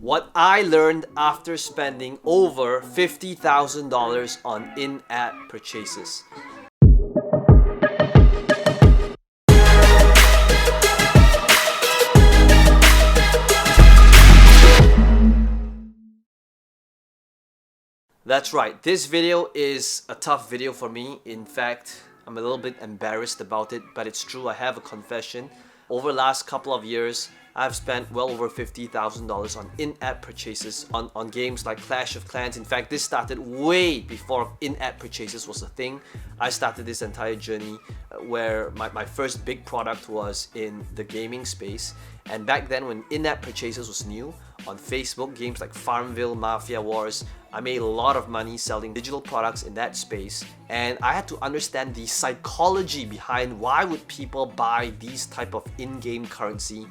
what I learned after spending over $50,000 on in-app purchases. That's right, this video is a tough video for me. In fact, I'm a little bit embarrassed about it, but it's true, I have a confession. Over the last couple of years, I've spent well over $50,000 on in-app purchases on games like Clash of Clans. In fact, this started way before in-app purchases was a thing. I started this entire journey where my first big product was in the gaming space. And back then when in-app purchases was new, on Facebook, games like Farmville, Mafia Wars, I made a lot of money selling digital products in that space, and I had to understand the psychology behind why would people buy these type of in-game currency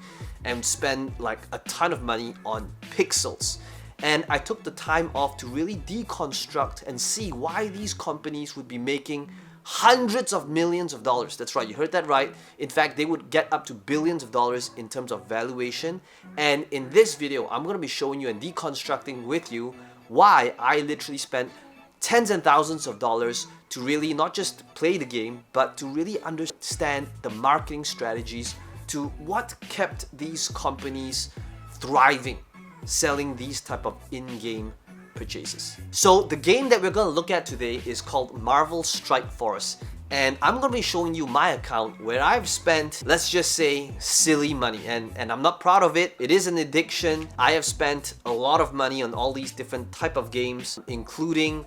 and spend like a ton of money on pixels. And I took the time off to really deconstruct and see why these companies would be making hundreds of millions of dollars. That's right, you heard that right. In fact, they would get up to billions of dollars in terms of valuation. And in this video, I'm going to be showing you and deconstructing with you why I literally spent tens and thousands of dollars to really not just play the game, but to really understand the marketing strategies to what kept these companies thriving, selling these type of in-game purchases. So the game that we're going to look at today is called Marvel Strike Force, and I'm going to be showing you my account where I've spent, let's just say, silly money, and I'm not proud of it. It is an addiction. I have spent a lot of money on all these different type of games, including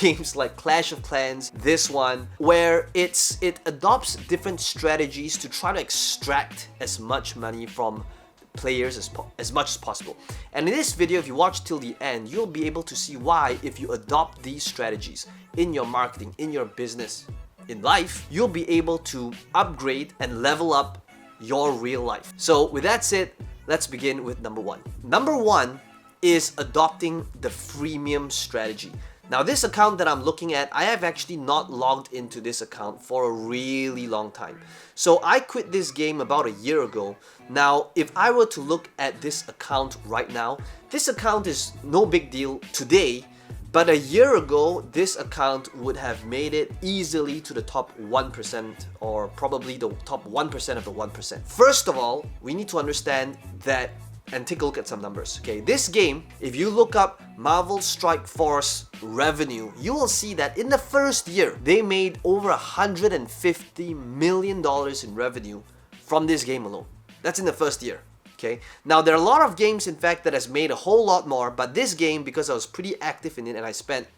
games like Clash of Clans, this one, where it adopts different strategies to try to extract as much money from players as much as possible. And in this video, if you watch till the end, you'll be able to see why, if you adopt these strategies in your marketing, in your business, in life, you'll be able to upgrade and level up your real life. So with that said, let's begin with number one. Number one is adopting the freemium strategy. Now this account that I'm looking at, I have actually not logged into this account for a really long time. So I quit this game about a year ago. Now, if I were to look at this account right now, this account is no big deal today, but a year ago, this account would have made it easily to the top 1% or probably the top 1% of the 1%. First of all, we need to understand that and take a look at some numbers. Okay, this game, if you look up Marvel Strike Force revenue, you will see that in the first year, they made over $150 million in revenue from this game alone. That's in the first year. Okay, now there are a lot of games, in fact, that has made a whole lot more, but this game, because I was pretty active in it and I spent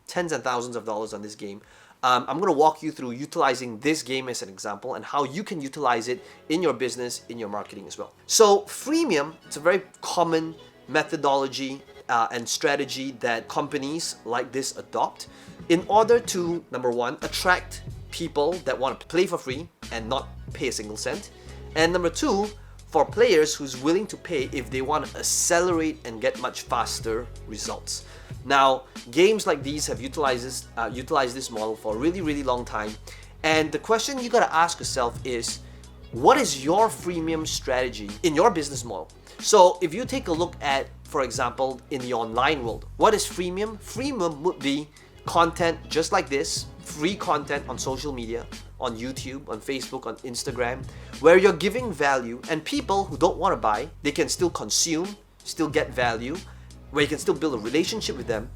tens and thousands of dollars on this game, I'm going to walk you through utilizing this game as an example and how you can utilize it in your business, in your marketing as well. So freemium, it's a very common methodology and strategy that companies like this adopt in order to, number one, attract people that want to play for free and not pay a single cent. And number two, for players who's willing to pay if they want to accelerate and get much faster results. Now, games like these have utilized this model for a really long time, and the question you gotta ask yourself is, what is your freemium strategy in your business model? So if you take a look at, for example, in the online world, what is freemium? Freemium would be content just like this, free content on social media, on YouTube, on Facebook, on Instagram, where you're giving value, and people who don't want to buy, they can still consume, still get value, where you can still build a relationship with them.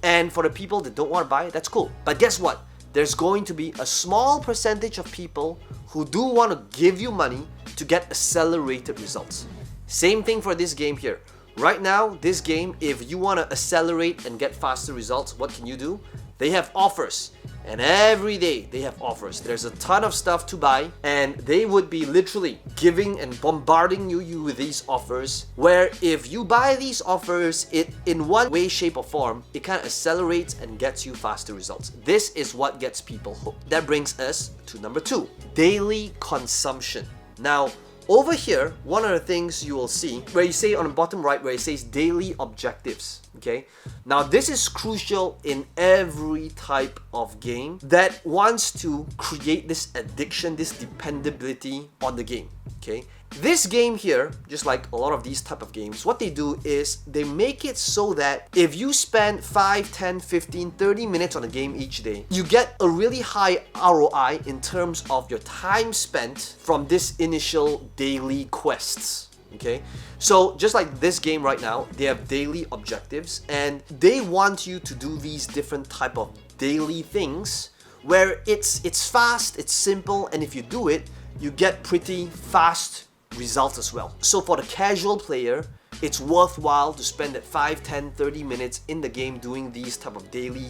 And for the people that don't want to buy, that's cool. But guess what? There's going to be a small percentage of people who do want to give you money to get accelerated results. Same thing for this game here. Right now, this game, if you want to accelerate and get faster results, what can you do? They have offers. And every day they have offers. There's a ton of stuff to buy, and they would be literally giving and bombarding you with these offers, where if you buy these offers, it in one way, shape or form, it kind of accelerates and gets you faster results. This is what gets people hooked. That brings us to number two, daily consumption. Now, over here, one of the things you will see, where you say on the bottom right, where it says daily objectives, okay? Now this is crucial in every type of game that wants to create this addiction, this dependability on the game, okay? This game here, just like a lot of these type of games, what they do is they make it so that if you spend 5, 10, 15, 30 minutes on a game each day, you get a really high ROI in terms of your time spent from this initial daily quests. Okay, so just like this game right now, they have daily objectives and they want you to do these different type of daily things where it's fast, it's simple, and if you do it, you get pretty fast results as well. So for the casual player, it's worthwhile to spend that 5, 10, 30 minutes in the game doing these type of daily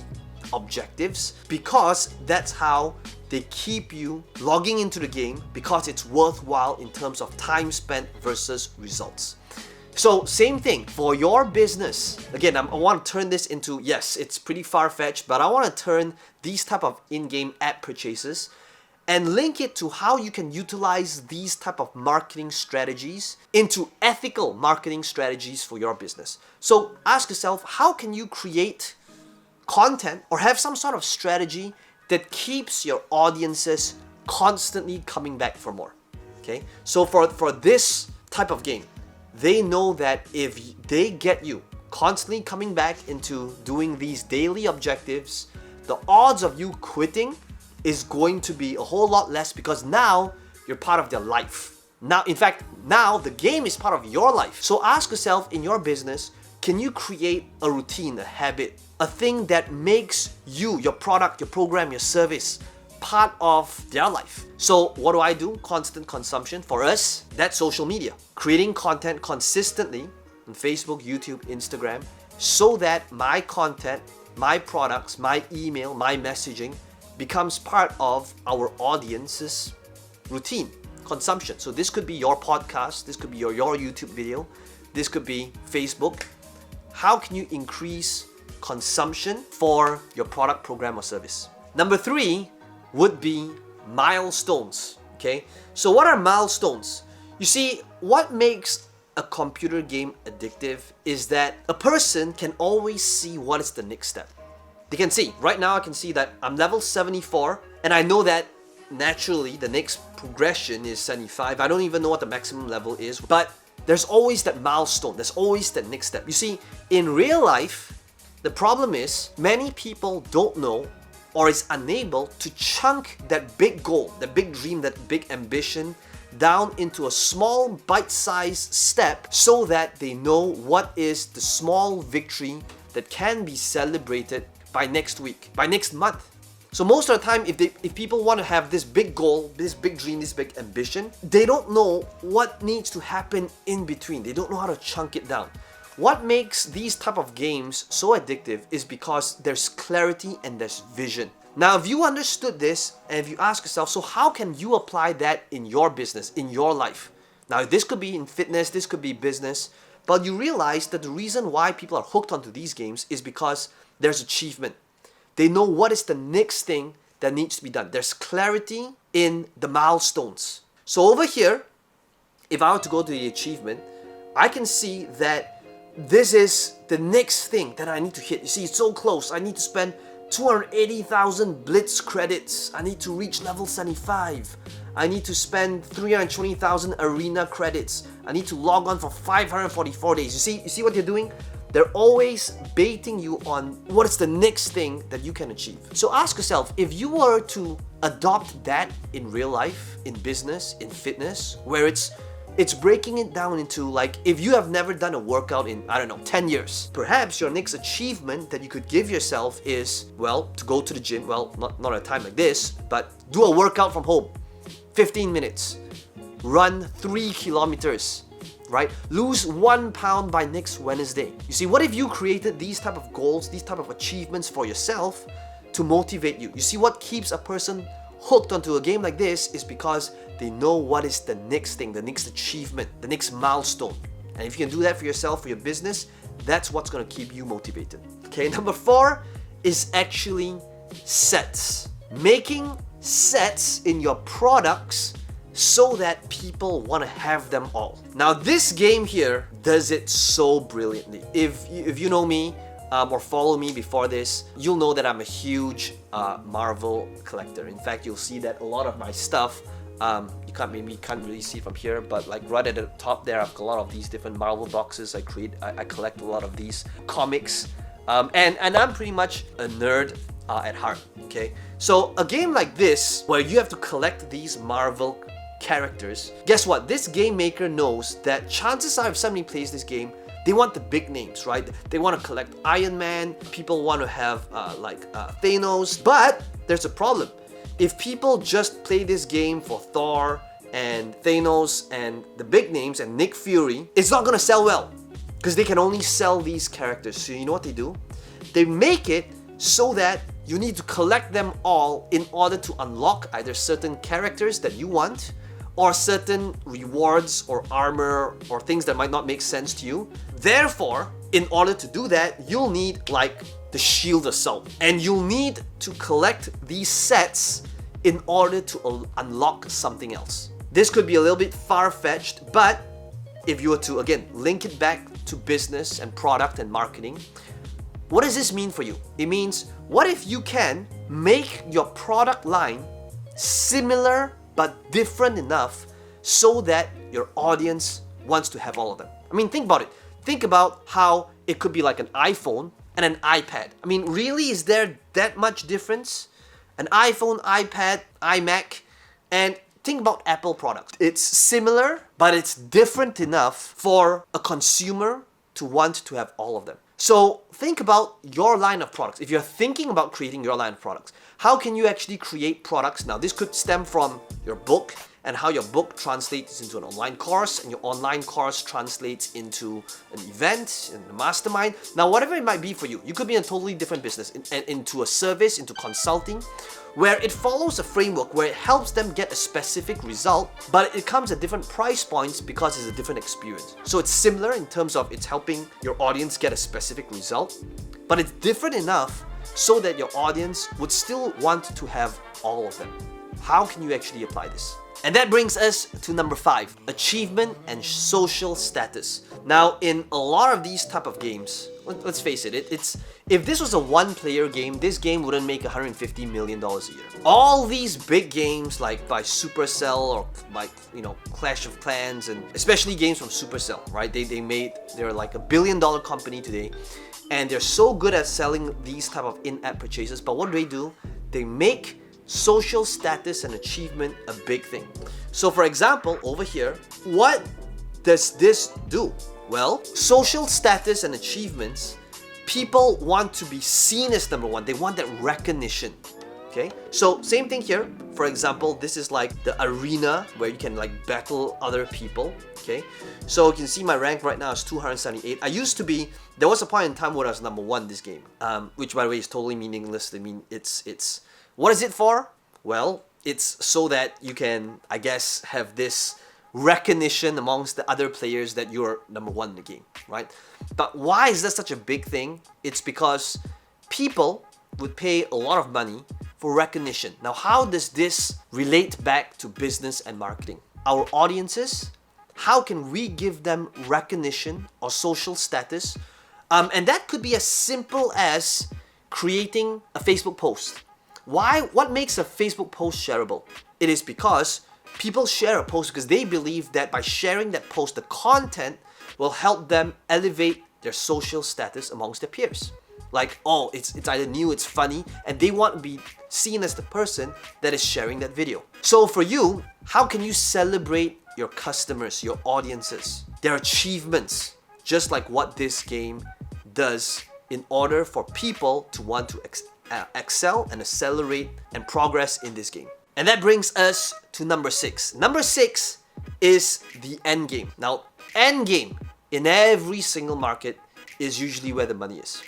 objectives, because that's how they keep you logging into the game, because it's worthwhile in terms of time spent versus results. So same thing for your business. Again, I want to turn this into, yes, it's pretty far-fetched, but I want to turn these type of in-game app purchases and link it to how you can utilize these type of marketing strategies into ethical marketing strategies for your business. So ask yourself, how can you create content or have some sort of strategy that keeps your audiences constantly coming back for more? Okay, so for this type of game, they know that if they get you constantly coming back into doing these daily objectives, the odds of you quitting is going to be a whole lot less, because now you're part of their life. Now, in fact, now the game is part of your life. So ask yourself, in your business, can you create a routine, a habit, a thing that makes you, your product, your program, your service, part of their life? So what do? Constant consumption. For us, that's social media. Creating content consistently on Facebook, YouTube, Instagram, so that my content, my products, my email, my messaging becomes part of our audience's routine, consumption. So this could be your podcast, this could be your YouTube video, this could be Facebook. How can you increase consumption for your product, program, or service? Number 3 would be milestones. Okay, so what are milestones? You see, what makes a computer game addictive is that a person can always see what is the next step. They can see, right now I can see that I'm level 74, and I know that naturally the next progression is 75. I don't even know what the maximum level is, but there's always that milestone, there's always that next step. You see, in real life, the problem is many people don't know or is unable to chunk that big goal, that big dream, that big ambition down into a small bite-sized step, so that they know what is the small victory that can be celebrated by next week, by next month. So most of the time, if people want to have this big goal, this big dream, this big ambition, they don't know what needs to happen in between. They don't know how to chunk it down. What makes these type of games so addictive is because there's clarity and there's vision. Now, if you understood this and if you ask yourself, so how can you apply that in your business, in your life? Now, this could be in fitness, this could be business, but you realize that the reason why people are hooked onto these games is because there's achievement. They know what is the next thing that needs to be done. There's clarity in the milestones. So over here, if I were to go to the achievement, I can see that this is the next thing that I need to hit. You see, it's so close. I need to spend 280,000 Blitz credits. I need to reach level 75. I need to spend 320,000 Arena credits. I need to log on for 544 days. You see what they're doing? They're always baiting you on what is the next thing that you can achieve. So ask yourself, if you were to adopt that in real life, in business, in fitness, where it's breaking it down into, like, if you have never done a workout in, I don't know, 10 years, perhaps your next achievement that you could give yourself is, well, to go to the gym, well, not at a time like this, but do a workout from home, 15 minutes, run 3 kilometers, right? Lose 1 pound by next Wednesday. You see, what if you created these type of goals, these type of achievements for yourself to motivate you? You see, what keeps a person hooked onto a game like this is because they know what is the next thing, the next achievement, the next milestone. And if you can do that for yourself, for your business, that's what's going to keep you motivated. Okay, number 4 is actually sets. Making sets in your products so that people want to have them all. Now, this game here does it so brilliantly. If you know me or follow me before this, you'll know that I'm a huge Marvel collector. In fact, you'll see that a lot of my stuff You can't really see it from here, but like right at the top there, I've got a lot of these different Marvel boxes. I collect a lot of these comics, and I'm pretty much a nerd at heart. Okay, so a game like this where you have to collect these Marvel characters, guess what? This game maker knows that chances are if somebody plays this game, they want the big names, right? They want to collect Iron Man, people want to have Thanos, but there's a problem. If people just play this game for Thor and Thanos and the big names and Nick Fury, it's not gonna sell well because they can only sell these characters. So you know what they do? They make it so that you need to collect them all in order to unlock either certain characters that you want or certain rewards or armor or things that might not make sense to you. Therefore, in order to do that, you'll need like the Shield Assault, and you'll need to collect these sets in order to unlock something else. This could be a little bit far-fetched, but if you were to, again, link it back to business and product and marketing, what does this mean for you? It means, what if you can make your product line similar but different enough so that your audience wants to have all of them? I mean, think about it. Think about how it could be like an iPhone and an iPad. I mean, really, is there that much difference? An iPhone, iPad, iMac, and think about Apple products. It's similar, but it's different enough for a consumer to want to have all of them. So think about your line of products. If you're thinking about creating your line of products, how can you actually create products? Now, this could stem from your book and how your book translates into an online course, and your online course translates into an event, and a mastermind. Now, whatever it might be for you, you could be in a totally different business, into a service, into consulting, where it follows a framework where it helps them get a specific result, but it comes at different price points because it's a different experience. So it's similar in terms of it's helping your audience get a specific result, but it's different enough so that your audience would still want to have all of them. How can you actually apply this? And that brings us to number 5, achievement and social status. Now, in a lot of these type of games, let's face it, if this was a one-player game, this game wouldn't make $150 million a year. All these big games, like by Supercell or by Clash of Clans, and especially games from Supercell, right? They're like $1 billion company today, and they're so good at selling these type of in-app purchases. But what do? They make social status and achievement a big thing. So for example, over here, what does this do? Well, social status and achievements, people want to be seen as number one. They want that recognition. Okay, so same thing here. For example, this is like the arena where you can like battle other people. Okay, so you can see my rank right now is 278. There was a point in time where I was number 1 this game, which by the way is totally meaningless. I mean, it's what is it for? Well, it's so that you can, I guess, have this recognition amongst the other players that you're number 1 in the game, right? But why is that such a big thing? It's because people would pay a lot of money for recognition. Now, how does this relate back to business and marketing? Our audiences, how can we give them recognition or social status? And that could be as simple as creating a Facebook post. Why? What makes a Facebook post shareable? It is because people share a post because they believe that by sharing that post, the content will help them elevate their social status amongst their peers. Like, oh, it's either new, it's funny, and they want to be seen as the person that is sharing that video. So for you, how can you celebrate your customers, your audiences, their achievements, just like what this game does in order for people to want to excel and accelerate and progress in this game? And that brings us to number 6. Number 6 is the end game. Now, end game in every single market is usually where the money is.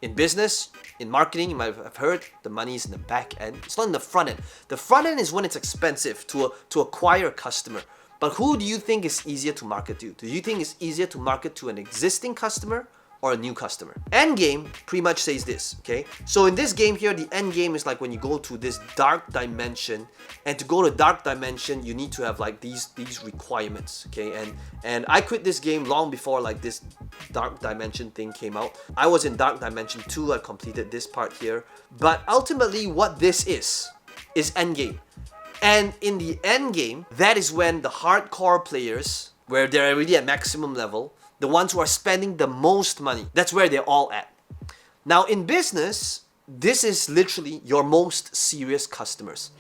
In business, in marketing, you might have heard the money is in the back end. It's not in the front end. The front end is when it's expensive to acquire a customer. But who do you think is easier to market to? Do you think it's easier to market to an existing customer or a new customer? End game pretty much says this, okay? So in this game here, the end game is like when you go to this dark dimension, and to go to dark dimension, you need to have like these requirements, okay? And I quit this game long before like this dark dimension thing came out. I was in dark dimension 2, I completed this part here. But ultimately what this is end game. And in the end game, that is when the hardcore players, where they're already at maximum level, the ones who are spending the most money, that's where they're all at. Now in business, this is literally your most serious customers.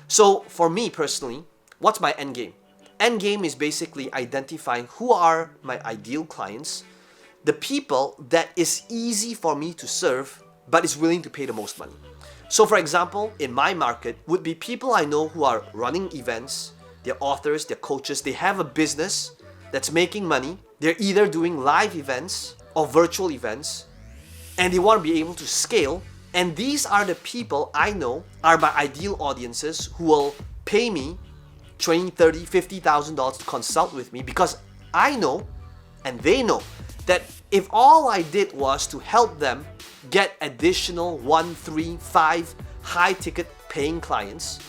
So for me personally, what's my end game? End game is basically identifying who are my ideal clients, the people that is easy for me to serve, but is willing to pay the most money. So for example, in my market would be people I know who are running events, they're authors, they're coaches, they have a business that's making money, they're either doing live events or virtual events, and they want to be able to scale. And these are the people I know are my ideal audiences who will pay me $20, $30, $50,000 to consult with me, because I know and they know that if all I did was to help them get additional 1, 3, 5 high ticket paying clients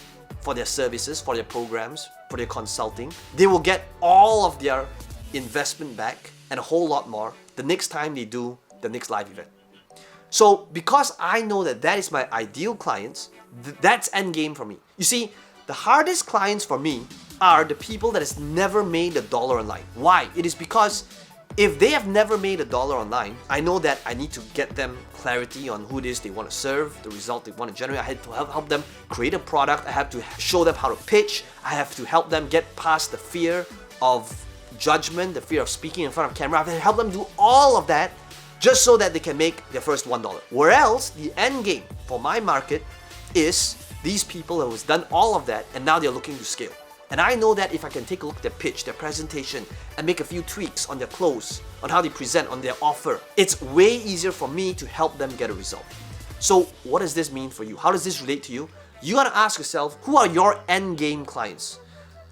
for their services, for their programs, for their consulting, they will get all of their investment back and a whole lot more the next time they do the next live event. So because I know that that is my ideal clients, that's end game for me. You see, the hardest clients for me are the people that has never made $1 online. Why? It is because if they have never made $1 online, I know that I need to get them clarity on who it is they want to serve, the result they want to generate. I had to help them create a product. I have to show them how to pitch. I have to help them get past the fear of judgment, the fear of speaking in front of camera. I have to help them do all of that just so that they can make their first $1. Whereas the end game for my market is these people who have done all of that and now they're looking to scale. And I know that if I can take a look at their pitch, their presentation, and make a few tweaks on their close, on how they present, on their offer, it's way easier for me to help them get a result. So what does this mean for you? How does this relate to you? You gotta ask yourself, who are your end game clients?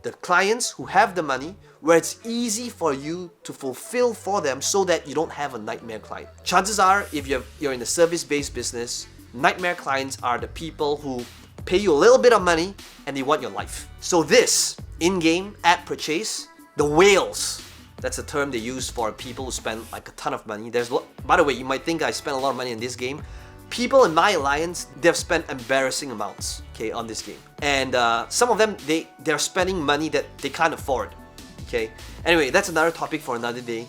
The clients who have the money, where it's easy for you to fulfill for them so that you don't have a nightmare client. Chances are, if you're in a service-based business, nightmare clients are the people who pay you a little bit of money and they want your life. So this in-game app purchase, the whales, that's a term they use for people who spend like a ton of money. By the way, you might think I spent a lot of money in this game. People in my alliance, they've spent embarrassing amounts, okay, on this game. And some of them, they're spending money that they can't afford, okay? Anyway, that's another topic for another day.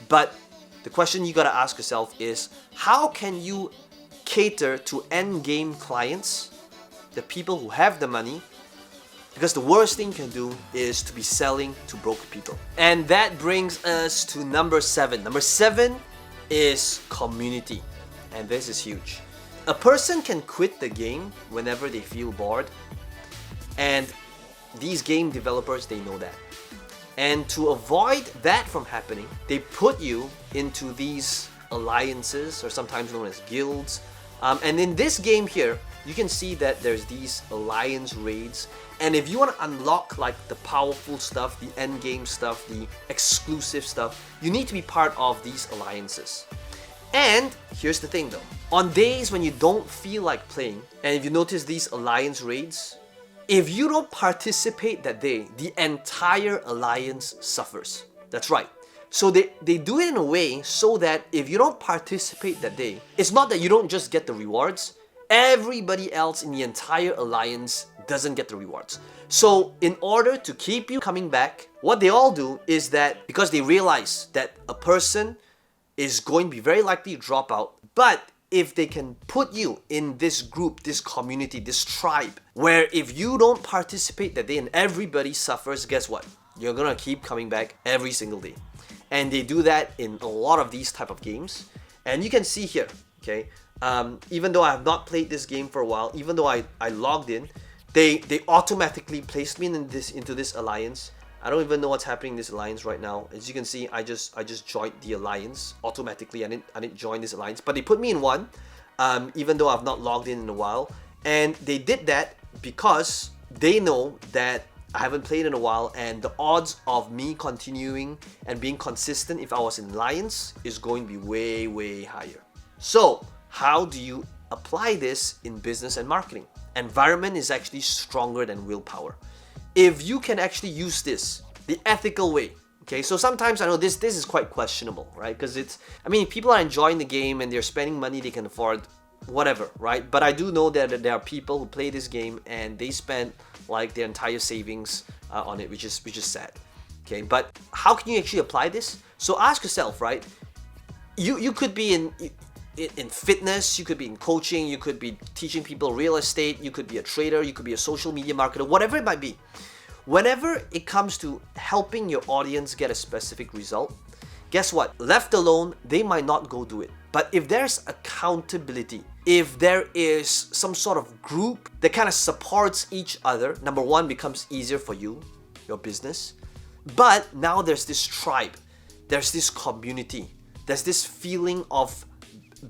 But the question you gotta ask yourself is, how can you cater to end game clients, the people who have the money? Because the worst thing you can do is to be selling to broke people. And that brings us to number 7. Number 7 is community. And this is huge. A person can quit the game whenever they feel bored. And these game developers, they know that. And to avoid that from happening, they put you into these alliances, or sometimes known as guilds. And in this game here, you can see that there's these alliance raids. And if you want to unlock like the powerful stuff, the end game stuff, the exclusive stuff, you need to be part of these alliances. And here's the thing though, on days when you don't feel like playing, and if you notice these alliance raids, if you don't participate that day, the entire alliance suffers. That's right. So they do it in a way so that if you don't participate that day, it's not that you don't just get the rewards, everybody else in the entire alliance doesn't get the rewards. So in order to keep you coming back, what they all do is that, because they realize that a person is going to be very likely to drop out, but if they can put you in this group, this community, this tribe, where if you don't participate that day and everybody suffers, guess what? You're gonna keep coming back every single day. And they do that in a lot of these type of games. And you can see here, okay, even though I have not played this game for a while, even though I logged in, they automatically placed me into this alliance. I don't even know what's happening in this alliance right now. As you can see, I just joined the alliance automatically. I didn't join this alliance, but they put me in one, even though I've not logged in a while. And they did that because they know that I haven't played in a while, and the odds of me continuing and being consistent if I was in alliance is going to be way, way higher. So how do you apply this in business and marketing? Environment is actually stronger than willpower. If you can actually use this the ethical way, okay, so sometimes I know this is quite questionable, right? Because if people are enjoying the game and they're spending money they can afford, whatever, right? But I do know that there are people who play this game and they spend like their entire savings on it, which is sad. Okay, but how can you actually apply this? So ask yourself, right? You could be in fitness, you could be in coaching, you could be teaching people real estate, you could be a trader, you could be a social media marketer, whatever it might be. Whenever it comes to helping your audience get a specific result, guess what? Left alone, they might not go do it. But if there's accountability, if there is some sort of group that kind of supports each other, number one, becomes easier for you, your business. But now there's this tribe, there's this community, there's this feeling of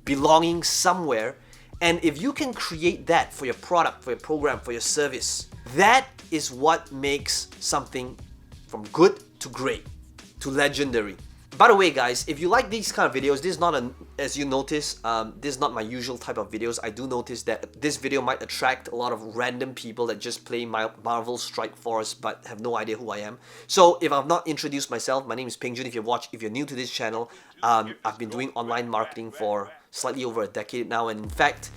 belonging somewhere. And if you can create that for your product, for your program, for your service, that is what makes something from good to great to legendary. By the way, guys, if you like these kind of videos, this is not as you notice, this is not my usual type of videos. I do notice that this video might attract a lot of random people that just play Marvel Strike Force but have no idea who I am. So if I've not introduced myself, my name is Peng Joon. If you're new to this channel, I've been doing online marketing for slightly over a decade now, and in fact,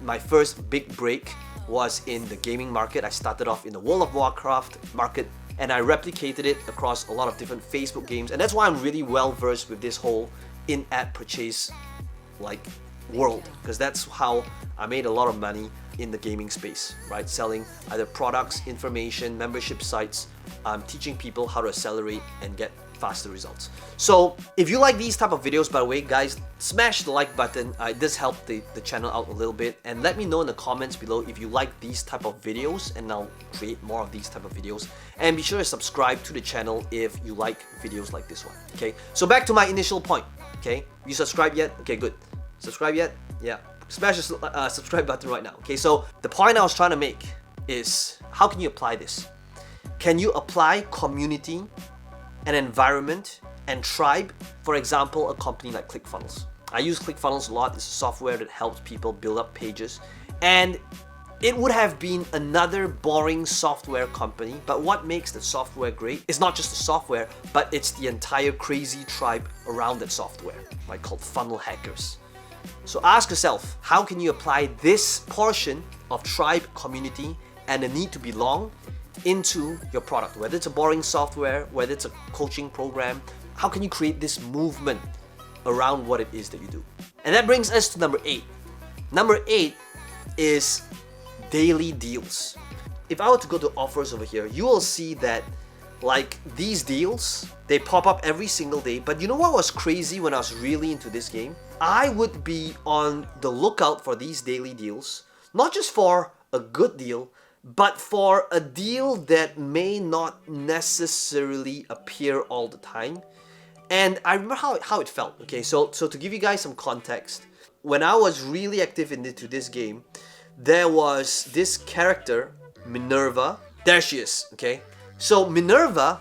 my first big break was in the gaming market. I started off in the World of Warcraft market, and I replicated it across a lot of different Facebook games, and that's why I'm really well versed with this whole in-app purchase like world, because that's how I made a lot of money in the gaming space, right? Selling either products, information, membership sites, teaching people how to accelerate and get faster results. So if you like these type of videos, by the way, guys, smash the like button. It does help the channel out a little bit, and let me know in the comments below if you like these type of videos, and I'll create more of these type of videos. And be sure to subscribe to the channel if you like videos like this one. Okay, so back to my initial point. Okay, you subscribed yet? Okay, good. Subscribe yet? Yeah, smash the subscribe button right now. Okay, so the point I was trying to make is, how can you apply this? Can you apply community, an environment, and tribe? For example, a company like ClickFunnels. I use ClickFunnels a lot. It's a software that helps people build up pages, and it would have been another boring software company, but what makes the software great is not just the software, but it's the entire crazy tribe around that software, right, called funnel hackers. So ask yourself, how can you apply this portion of tribe, community, and the need to belong into your product? Whether it's a boring software, whether it's a coaching program, how can you create this movement around what it is that you do? And that brings us to number 8. Number 8 is daily deals. If I were to go to offers over here, you will see that like these deals, they pop up every single day. But you know what was crazy when I was really into this game? I would be on the lookout for these daily deals, not just for a good deal, but for a deal that may not necessarily appear all the time. And I remember how it felt. Okay, so to give you guys some context, when I was really active into this game, there was this character, Minerva. There she is, okay? So Minerva,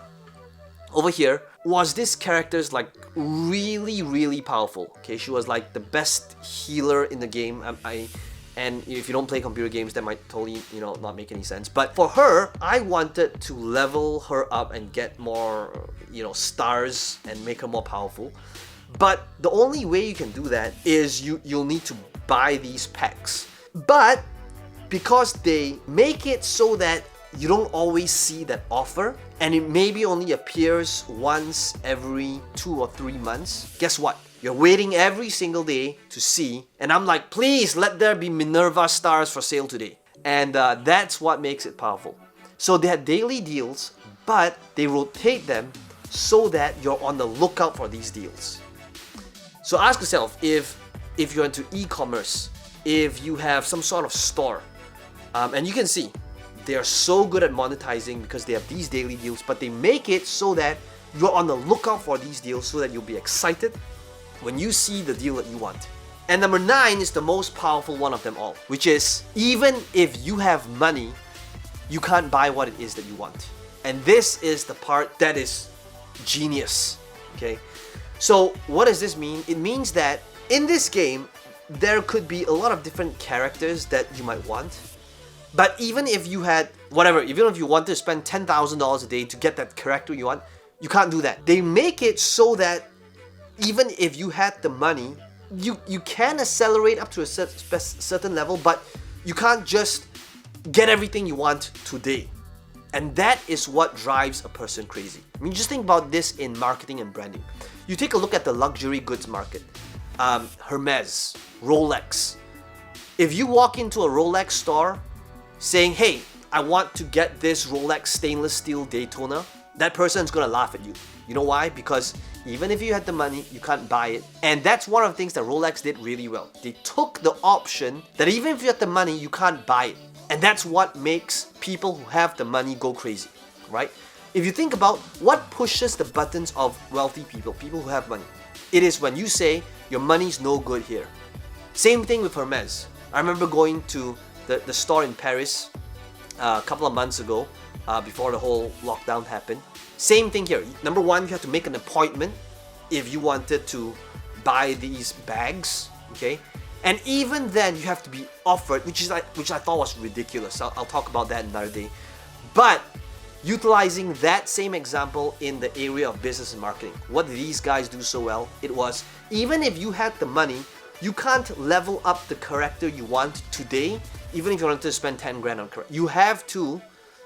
over here, was this character's like really powerful, okay? She was like the best healer in the game. And if you don't play computer games, that might totally, not make any sense. But for her, I wanted to level her up and get more, stars and make her more powerful. But the only way you can do that is you'll need to buy these packs. But because they make it so that you don't always see that offer, and it maybe only appears once every 2 or 3 months, guess what? You're waiting every single day to see, and I'm like, please let there be Minerva stars for sale today. And that's what makes it powerful. So they have daily deals, but they rotate them so that you're on the lookout for these deals. So ask yourself, if you're into e-commerce, if you have some sort of store, and you can see they are so good at monetizing because they have these daily deals, but they make it so that you're on the lookout for these deals so that you'll be excited when you see the deal that you want. And number 9 is the most powerful one of them all, which is, even if you have money, you can't buy what it is that you want. And this is the part that is genius, okay? So what does this mean? It means that in this game, there could be a lot of different characters that you might want. But even if you had, even if you wanted to spend $10,000 a day to get that character you want, you can't do that. They make it so that even if you had the money, you can accelerate up to a certain level, but you can't just get everything you want today. And that is what drives a person crazy. I mean, just think about this in marketing and branding. You take a look at the luxury goods market. Hermes, Rolex. If you walk into a Rolex store saying, hey, I want to get this Rolex stainless steel Daytona, that person's gonna laugh at you. You know why? Because even if you had the money, you can't buy it. And that's one of the things that Rolex did really well. They took the option that even if you had the money, you can't buy it. And that's what makes people who have the money go crazy, right? If you think about what pushes the buttons of wealthy people, people who have money, it is when you say, your money's no good here. Same thing with Hermes. I remember going to the store in Paris a couple of months ago, before the whole lockdown happened. Same thing here. Number one, you have to make an appointment if you wanted to buy these bags, okay? And even then, you have to be offered, which I thought was ridiculous. I'll talk about that another day. But utilizing that same example in the area of business and marketing, what did these guys do so well? It was, even if you had the money, you can't level up the character you want today, even if you wanted to spend 10 grand on character. You have to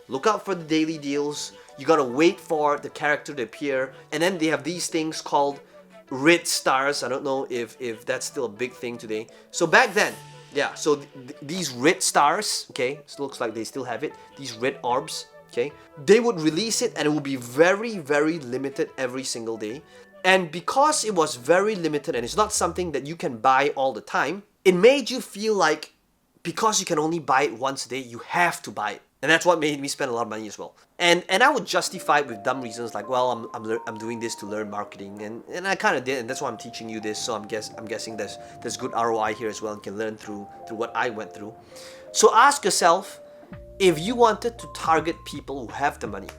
look out for the daily deals. You gotta wait for the character to appear. And then they have these things called red stars. I don't know if that's still a big thing today. So back then, yeah, so these red stars, okay, it looks like they still have it, these red orbs, okay, they would release it and it would be very, very limited every single day. And because it was very limited and it's not something that you can buy all the time, it made you feel like because you can only buy it once a day, you have to buy it. And that's what made me spend a lot of money as well. And I would justify it with dumb reasons like, well, I'm doing this to learn marketing, and I kind of did, and that's why I'm teaching you this. So I'm guessing there's good ROI here as well, and can learn through what I went through. So ask yourself, if you wanted to target people who have the money,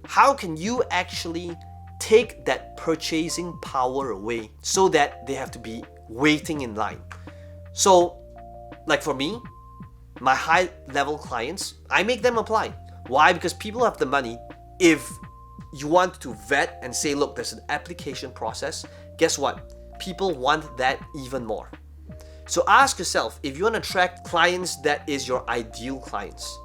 how can you actually take that purchasing power away so that they have to be waiting in line? So, like for me, my high-level clients, I make them apply. Why? Because people have the money. If you want to vet and say, look, there's an application process, guess what? People want that even more. So ask yourself, if you want to attract clients that is your ideal clients,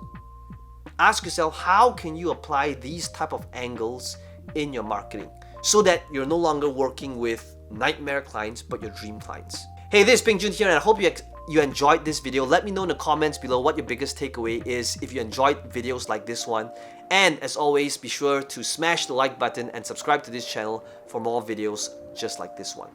ask yourself, how can you apply these type of angles in your marketing so that you're no longer working with nightmare clients, but your dream clients? Hey, this is Peng Joon here, and I hope you enjoyed this video. Let me know in the comments below what your biggest takeaway is if you enjoyed videos like this one. And as always, be sure to smash the like button and subscribe to this channel for more videos just like this one.